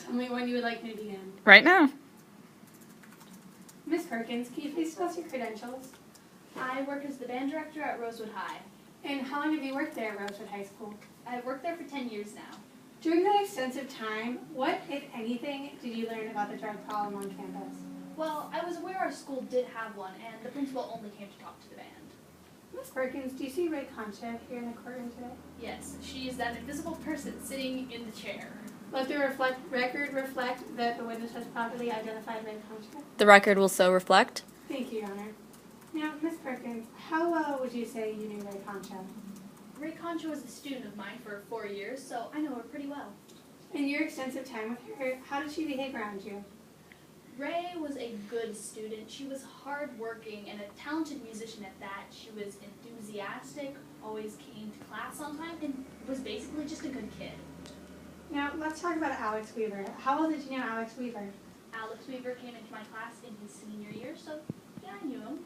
Tell me when you would like me to begin. Right now. Miss Perkins, can you please tell us your credentials? I work as the band director at Rosewood High. And how long have you worked there at Rosewood High School? I've worked there for 10 years now. During that extensive time, what, if anything, did you learn about the drug problem on campus? Well, I was aware our school did have one, and the principal only came to talk to the band. Miss Perkins, do you see Ray Concha here in the courtroom today? Yes, she is that invisible person sitting in the chair. Let the record reflect that the witness has properly identified Ray Concha. The record will so reflect. Thank you, Your Honor. Now, Miss Perkins, how well would you say you knew Ray Concha? Ray Concha was a student of mine for 4 years, so I know her pretty well. In your extensive time with her, how did she behave around you? Ray was a good student. She was hardworking and a talented musician at that. She was enthusiastic, always came to class on time, and was basically just a good kid. Now, let's talk about Alex Weaver. How well did you know Alex Weaver? Alex Weaver came into my class in his senior year, so yeah, I knew him.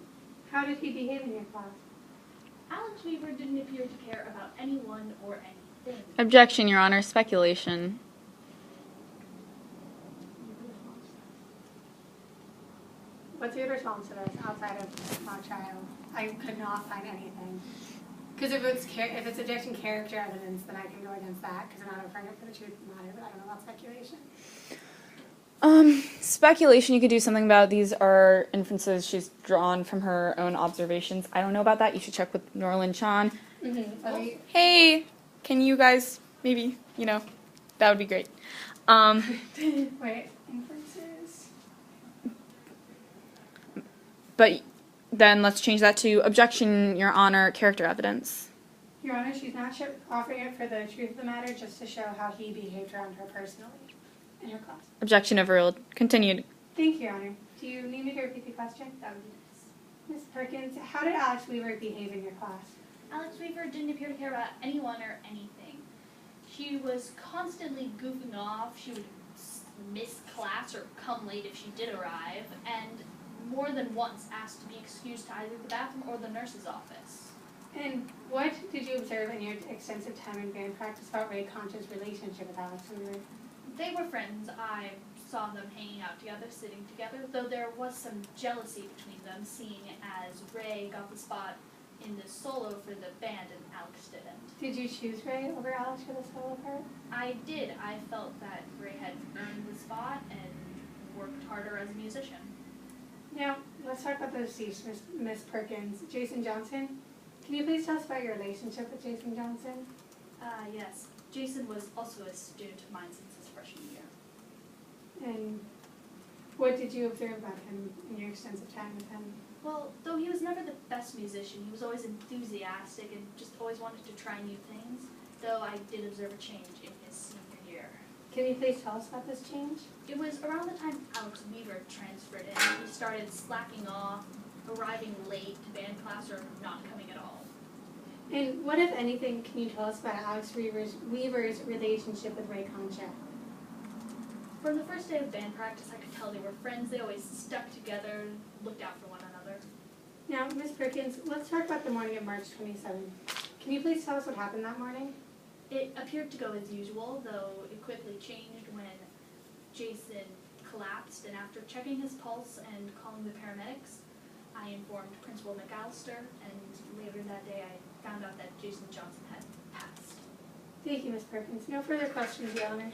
How did he behave in your class? Alex Weaver didn't appear to care about anyone or anything. Objection, Your Honor. Speculation. What's your response to this outside of mock trial? I could not find anything. Because if it's objection character evidence, then I can go against that because I'm not referring it for the truth of the matter, but I don't know about speculation. Speculation, you could do something about. These are inferences she's drawn from her own observations. I don't know about that. You should check with Norland Chan. Mm-hmm. Hey, can you guys maybe, that would be great. Wait, inferences? But then let's change that to objection, Your Honor, character evidence. Your Honor, she's not offering it for the truth of the matter, just to show how he behaved around her personally in her class. Objection overruled. Continued. Thank you, Your Honor. Do you need me to repeat the question? That would be nice. Ms. Perkins, how did Alex Weaver behave in your class? Alex Weaver didn't appear to care about anyone or anything. She was constantly goofing off. She would miss class or come late if she did arrive, and more than once asked to be excused to either the bathroom or the nurse's office. And what did you observe in your extensive time in band practice about Ray Concha's relationship with Alex Weaver? They were friends. I saw them hanging out together, sitting together, though there was some jealousy between them, seeing as Ray got the spot in the solo for the band and Alex didn't. Did you choose Ray over Alex for the solo part? I did. I felt that Ray had earned the spot and worked harder as a musician. Now, let's talk about the deceased, Miss Perkins. Jason Johnson, can you please tell us about your relationship with Jason Johnson? Yes. Jason was also a student of mine since his freshman year. And what did you observe about him in your extensive time with him? Well, though he was never the best musician, he was always enthusiastic and just always wanted to try new things, though I did observe a change in his senior year. Can you please tell us about this change? It was around the time Alex Weaver transferred in. He started slacking off, arriving late to band class, or not coming at all. And what, if anything, can you tell us about Alex Weaver's relationship with Ray Concha? From the first day of band practice, I could tell they were friends. They always stuck together, looked out for one another. Now, Ms. Perkins, let's talk about the morning of March 27th. Can you please tell us what happened that morning? It appeared to go as usual, though it quickly changed when Jason collapsed, and after checking his pulse and calling the paramedics, I informed Principal McAllister, and later that day I found out that Jason Johnson had passed. Thank you, Ms. Perkins. No further questions, Your Honor.